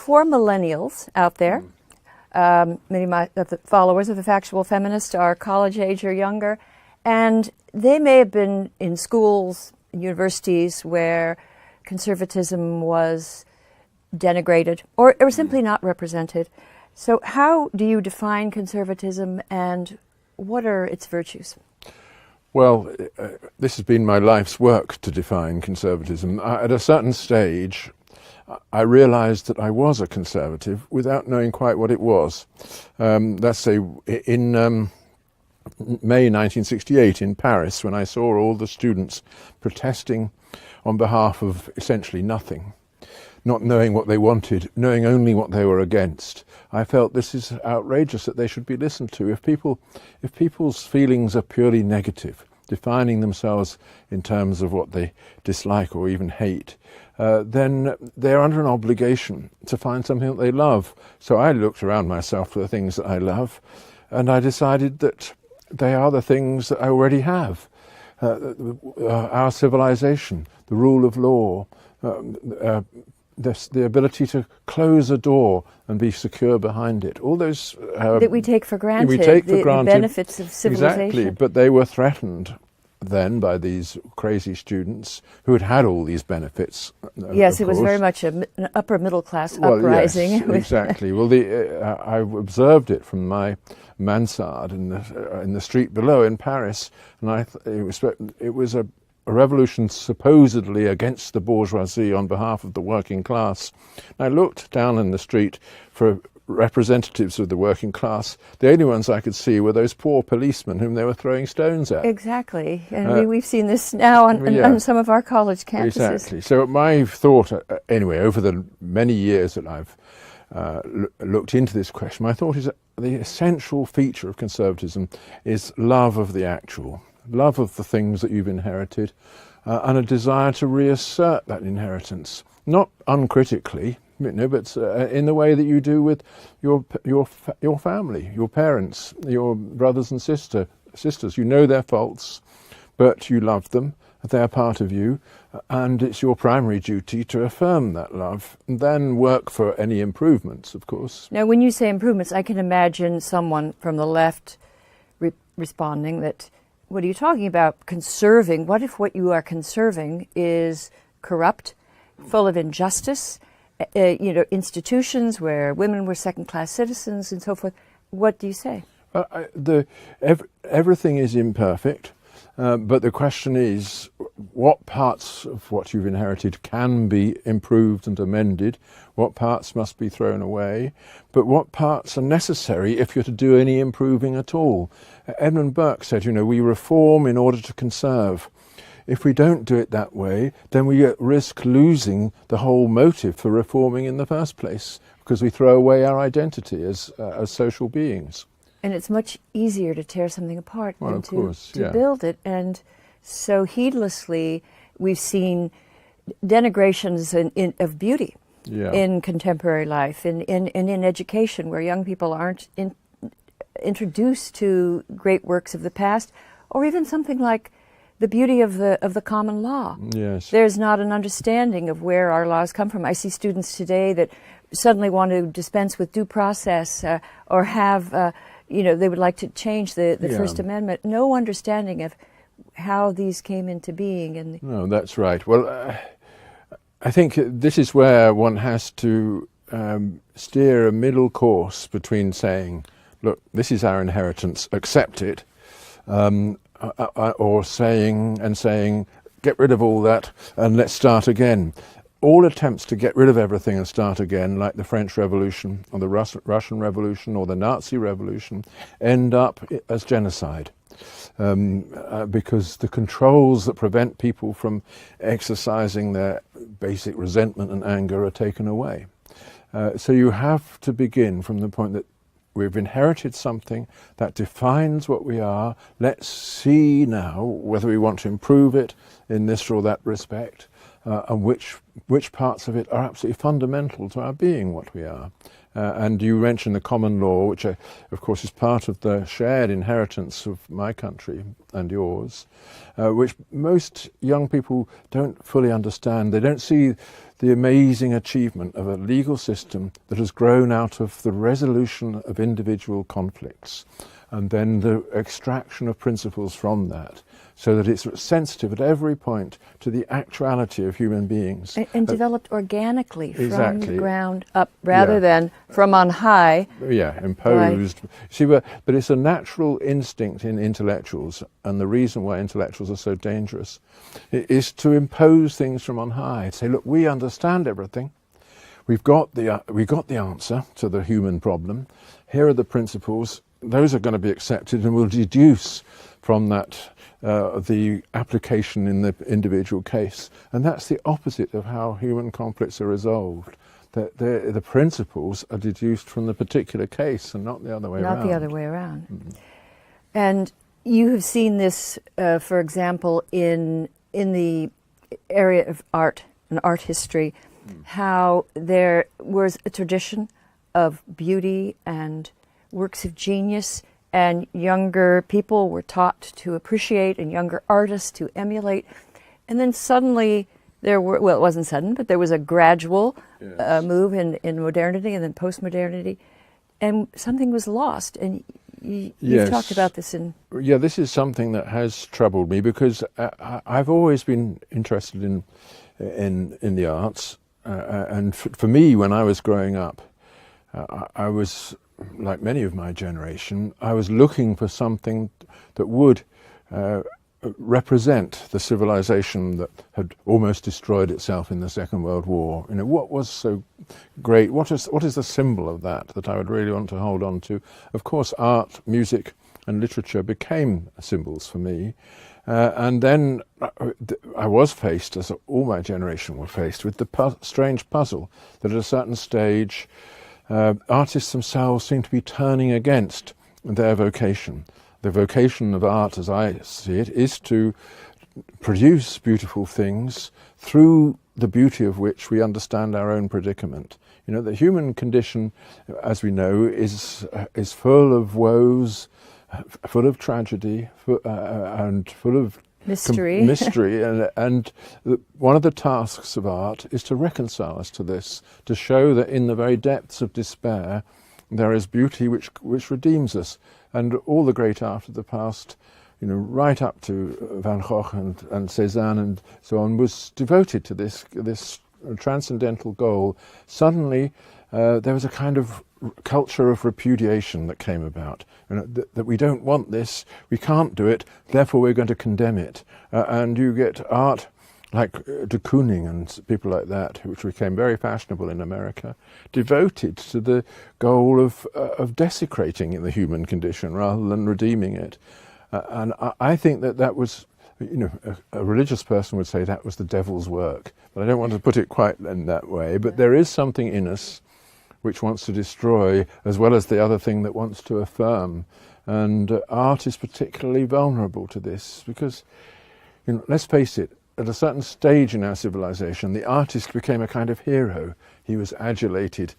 for millennials out there, many of the followers of the factual feminist are college age or younger, and they may have been in schools, universities where conservatism was denigrated or simply not represented. So how do you define conservatism, and what are its virtues? Well, this has been my life's work to define conservatism. At a certain stage, I realized that I was a conservative without knowing quite what it was. Let's say in May 1968 in Paris, when I saw all the students protesting on behalf of essentially nothing, not knowing what they wanted, knowing only what they were against, I felt this is outrageous, that they should be listened to. If people's feelings are purely negative, defining themselves in terms of what they dislike or even hate, then they're under an obligation to find something that they love. So I looked around myself for the things that I love, and I decided that they are the things that I already have. Our civilization, the rule of law, the ability to close a door and be secure behind it. All those that we take for granted. We take for granted the benefits of civilization. Exactly, but they were threatened then by these crazy students who had had all these benefits. Yes, it was very much an upper middle class uprising. Yes, exactly. Well, I observed it from my mansard in the street below in Paris, and it was a revolution supposedly against the bourgeoisie on behalf of the working class. I looked down in the street for representatives of the working class. The only ones I could see were those poor policemen whom they were throwing stones at. Exactly, and we've seen this now on some of our college campuses. Exactly. So my thought, anyway, over the many years that I've looked into this question, my thought is that the essential feature of conservatism is love of the actual, love of the things that you've inherited, and a desire to reassert that inheritance, not uncritically, but in the way that you do with your family, your parents, your brothers and sisters. You know their faults, but you love them. They're part of you, and it's your primary duty to affirm that love, and then work for any improvements, of course. Now, when you say improvements, I can imagine someone from the left responding that, what are you talking about? Conserving? What if what you are conserving is corrupt, full of injustice, institutions where women were second-class citizens and so forth? What do you say? Everything is imperfect, but the question is, what parts of what you've inherited can be improved and amended? What parts must be thrown away? But what parts are necessary if you're to do any improving at all? Edmund Burke said, we reform in order to conserve. If we don't do it that way, then we risk losing the whole motive for reforming in the first place, because we throw away our identity as social beings. And it's much easier to tear something apart than to yeah. build it. And so heedlessly, we've seen denigrations of beauty in contemporary life, and in education, where young people aren't introduced to great works of the past, or even something like the beauty of the common law. Yes. There's not an understanding of where our laws come from. I see students today that suddenly want to dispense with due process or have, they would like to change the First Amendment. No understanding of how these came into being. No, that's right. Well, I think this is where one has to steer a middle course between saying, look, this is our inheritance, accept it, or saying, get rid of all that and let's start again. All attempts to get rid of everything and start again, like the French Revolution or the Russian Revolution or the Nazi Revolution, end up as genocide. Because the controls that prevent people from exercising their basic resentment and anger are taken away. So you have to begin from the point that we've inherited something that defines what we are. Let's see now whether we want to improve it in this or that respect, and which which parts of it are absolutely fundamental to our being what we are. And you mentioned the common law, which of course is part of the shared inheritance of my country and yours, which most young people don't fully understand. They don't see the amazing achievement of a legal system that has grown out of the resolution of individual conflicts and then the extraction of principles from that, so that it's sensitive at every point to the actuality of human beings. And developed organically from exactly. the ground up rather than from on high. Yeah, imposed. See, but it's a natural instinct in intellectuals, and the reason why intellectuals are so dangerous is to impose things from on high. Say, look, we understand everything. We've got the answer to the human problem. Here are the principles. Those are going to be accepted, and we'll deduce from that the application in the individual case. And that's the opposite of how human conflicts are resolved. The principles are deduced from the particular case and not the other way around. Not the other way around. Mm-hmm. And you have seen this, for example, in the area of art and art history, how there was a tradition of beauty and works of genius, and younger people were taught to appreciate and younger artists to emulate. And then suddenly there were, well, it wasn't sudden, but there was a gradual move in modernity and then post-modernity, and something was lost. And you've talked about this in... Yeah, this is something that has troubled me, because I've always been interested in the arts. And for me, when I was growing up, I was, like many of my generation, I was looking for something that would represent the civilization that had almost destroyed itself in the Second World War. You know, what was so great? What is the symbol of that I would really want to hold on to? Of course, art, music, and literature became symbols for me. And then I was faced, as all my generation were faced, with the strange puzzle that at a certain stage artists themselves seem to be turning against their vocation. The vocation of art, as I see it, is to produce beautiful things through the beauty of which we understand our own predicament. You know, the human condition, as we know, is full of woes, full of tragedy, and full of mystery. And one of the tasks of art is to reconcile us to this, to show that in the very depths of despair there is beauty which redeems us. And all the great art of the past, you know, right up to Van Gogh and Cézanne and so on, was devoted to this transcendental goal. Suddenly there was a kind of culture of repudiation that came about, that we don't want this, we can't do it, therefore we're going to condemn it. And you get art like de Kooning and people like that, which became very fashionable in America, devoted to the goal of desecrating the human condition rather than redeeming it. And I think that was, you know, a religious person would say that was the devil's work. But I don't want to put it quite in that way. But there is something in us which wants to destroy, as well as the other thing that wants to affirm. And art is particularly vulnerable to this, because, you know, let's face it, at a certain stage in our civilization, the artist became a kind of hero. He was adulated.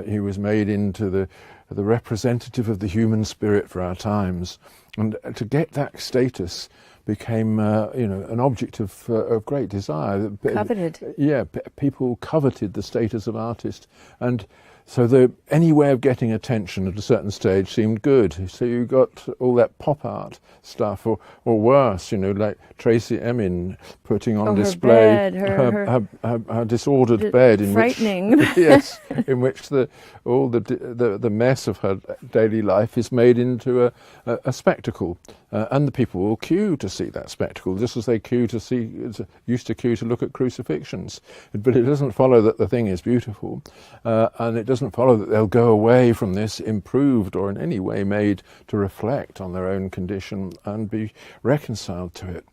He was made into the representative of the human spirit for our times. And to get that status became, you know, an object of great desire. Coveted. Yeah, people coveted the status of artist, and so any way of getting attention at a certain stage seemed good. So you got all that pop art stuff, or worse, you know, like Tracy Emin putting on display her disordered bed, in frightening. Which, yes, in which all the mess of her daily life is made into a spectacle, and the people will queue to see that spectacle, just as they used to queue to look at crucifixions. But it doesn't follow that the thing is beautiful, and it doesn't follow that they'll go away from this improved or in any way made to reflect on their own condition and be reconciled to it.